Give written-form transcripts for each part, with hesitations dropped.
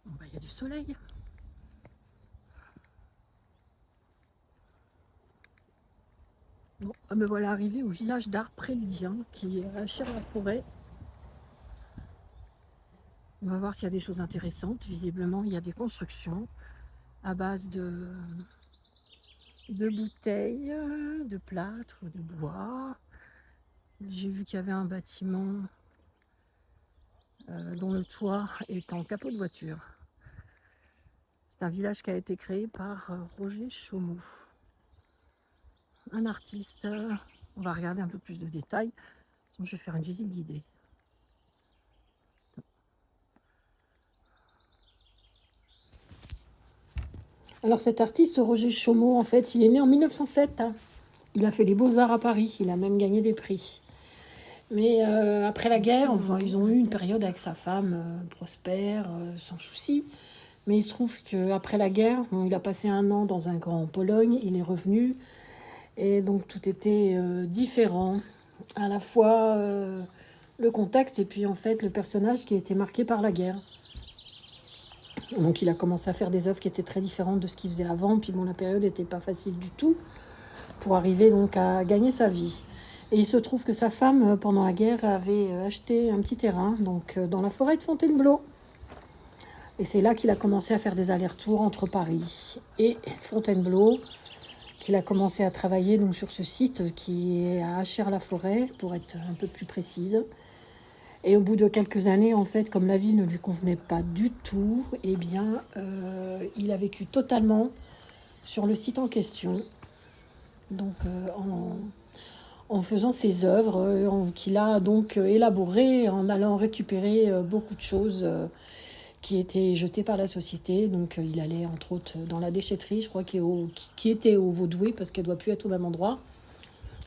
Bon, bah, il y a du soleil. Bon, me voilà arrivé au village d'art préludien qui est à Chères-la-Forêt. On va voir s'il y a des choses intéressantes. Visiblement, il y a des constructions à base de bouteilles, de plâtre, de bois. J'ai vu qu'il y avait un bâtiment dont le toit est en capot de voiture. C'est un village qui a été créé par Roger Chaumont, un artiste. On va regarder un peu plus de détails. Sinon, je vais faire une visite guidée. Alors cet artiste, Roger Chaumont, en fait, il est né en 1907. Il a fait les beaux-arts à Paris. Il a même gagné des prix. Mais après la guerre, enfin, ils ont eu une période avec sa femme prospère, sans souci. Mais il se trouve qu'après la guerre, il a passé 1 an dans un camp en Pologne. Il est revenu. Et donc tout était différent. À la fois le contexte et puis en fait le personnage qui a été marqué par la guerre. Donc il a commencé à faire des œuvres qui étaient très différentes de ce qu'il faisait avant. Puis bon, la période n'était pas facile du tout pour arriver donc à gagner sa vie. Et il se trouve que sa femme, pendant la guerre, avait acheté un petit terrain donc dans la forêt de Fontainebleau. Et c'est là qu'il a commencé à faire des allers-retours entre Paris et Fontainebleau, qu'il a commencé à travailler donc sur ce site qui est à Chères-la-Forêt, pour être un peu plus précise. Et au bout de quelques années, en fait, comme la ville ne lui convenait pas du tout, eh bien, il a vécu totalement sur le site en question. Donc, en faisant ses œuvres qu'il a donc élaborées, en allant récupérer beaucoup de choses qui étaient jetées par la société. Donc, il allait, entre autres, dans la déchetterie, je crois, qui était au Vaudoué, parce qu'elle ne doit plus être au même endroit,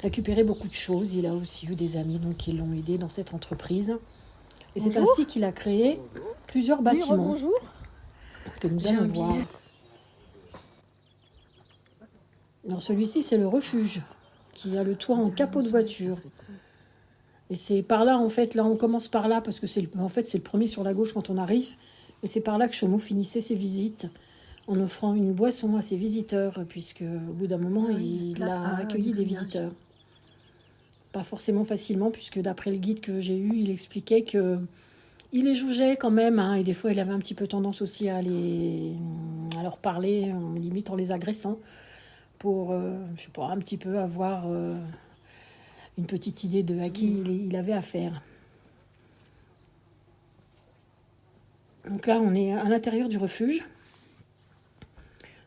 récupérer beaucoup de choses. Il a aussi eu des amis donc, qui l'ont aidé dans cette entreprise. Et c'est ainsi qu'il a créé plusieurs bâtiments que nous allons voir. Alors celui-ci, c'est le refuge, qui a le toit en capot de voiture. Et c'est par là, en fait, là on commence par là, parce que c'est le premier sur la gauche quand on arrive. Et c'est par là que Chaumont finissait ses visites, en offrant une boisson à ses visiteurs, puisque au bout d'un moment, il a accueilli des visiteurs. Pas forcément facilement, puisque d'après le guide que j'ai eu, il expliquait que il les jugeait quand même, et des fois il avait un petit peu tendance aussi à leur parler, limite en les agressant, pour, je sais pas, un petit peu avoir une petite idée de à qui il avait affaire. Donc là, on est à l'intérieur du refuge.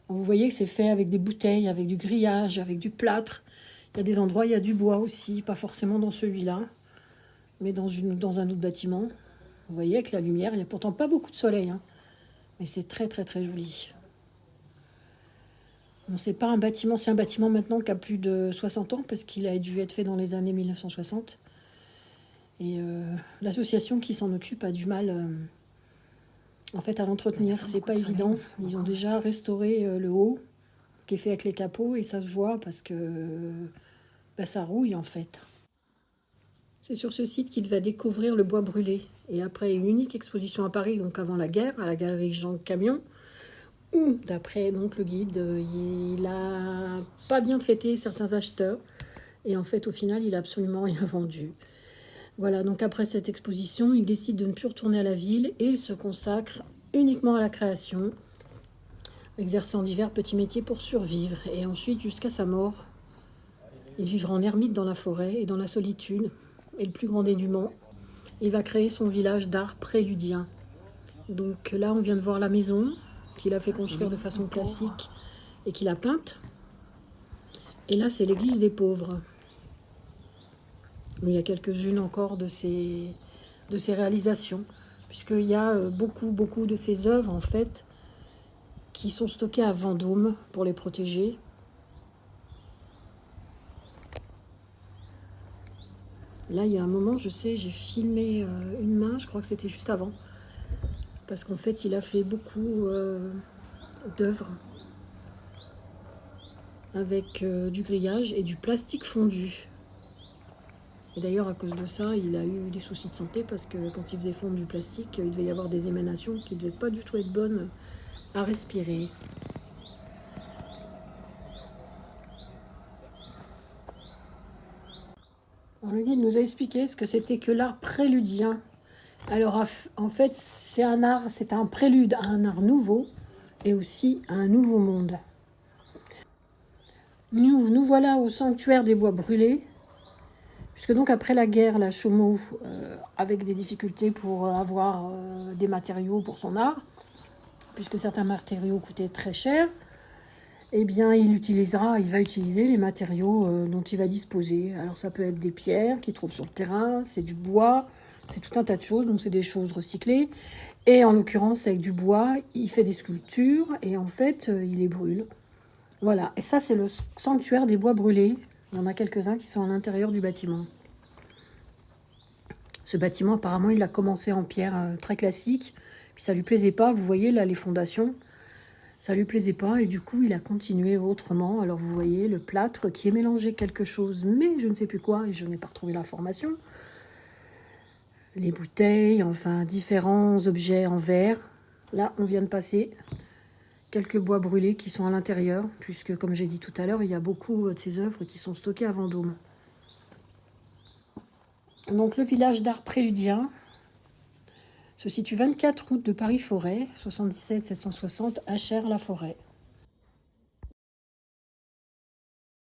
Vous voyez que c'est fait avec des bouteilles, avec du grillage, avec du plâtre. Il y a des endroits, il y a du bois aussi, pas forcément dans celui-là, mais dans un autre bâtiment. Vous voyez, avec la lumière, il n'y a pourtant pas beaucoup de soleil, mais c'est très très très joli. Bon, c'est pas un bâtiment, c'est un bâtiment maintenant qui a plus de 60 ans, parce qu'il a dû être fait dans les années 1960. Et l'association qui s'en occupe a du mal en fait à l'entretenir. C'est pas évident. Ils ont déjà restauré le haut, qui est fait avec les capots, et ça se voit parce que ça rouille en fait. C'est sur ce site qu'il va découvrir le bois brûlé. Et après une unique exposition à Paris, donc avant la guerre, à la galerie Jean Camion, où, d'après donc le guide, il a pas bien traité certains acheteurs. Et en fait, au final, il a absolument rien vendu. Voilà, donc après cette exposition, il décide de ne plus retourner à la ville et il se consacre uniquement à la création, exerçant divers petits métiers pour survivre. Et ensuite, jusqu'à sa mort, il vivra en ermite dans la forêt et dans la solitude. Et le plus grand dénûment, il va créer son village d'art préludien. Donc là, on vient de voir la maison qu'il a fait construire de façon classique et qu'il a peinte. Et là, c'est l'église des pauvres. Il y a quelques-unes encore de ses réalisations, puisqu'il y a beaucoup de ses œuvres, en fait, qui sont stockées à Vendôme pour les protéger. Là, il y a un moment, je sais, j'ai filmé une main, je crois que c'était juste avant, parce qu'en fait, il a fait beaucoup d'œuvres avec du grillage et du plastique fondu. Et d'ailleurs, à cause de ça, il a eu des soucis de santé parce que quand il faisait fondre du plastique, il devait y avoir des émanations qui ne devaient pas du tout être bonnes à respirer. Alors, le guide nous a expliqué ce que c'était que l'art préludien. Alors, en fait, c'est un prélude à un art nouveau et aussi à un nouveau monde. Nous voilà au sanctuaire des bois brûlés, puisque donc après la guerre, la Chaumont, avec des difficultés pour avoir des matériaux pour son art, puisque certains matériaux coûtaient très cher, eh bien il va utiliser les matériaux dont il va disposer. Alors ça peut être des pierres qu'il trouve sur le terrain, c'est du bois, c'est tout un tas de choses, donc c'est des choses recyclées. Et en l'occurrence, avec du bois, il fait des sculptures et en fait, il les brûle. Voilà, et ça c'est le sanctuaire des bois brûlés. Il y en a quelques-uns qui sont à l'intérieur du bâtiment. Ce bâtiment, apparemment, il a commencé en pierre très classique, puis ça lui plaisait pas. Vous voyez là les fondations, ça lui plaisait pas et du coup il a continué autrement. Alors vous voyez le plâtre qui est mélangé quelque chose, mais je ne sais plus quoi et je n'ai pas retrouvé l'information. Les bouteilles, enfin différents objets en verre. Là, on vient de passer quelques bois brûlés qui sont à l'intérieur, puisque comme j'ai dit tout à l'heure, il y a beaucoup de ces œuvres qui sont stockées à Vendôme. Donc le village d'art préludien se situe 24 route de Paris-Forêt, 77 760 Achères-la-Forêt.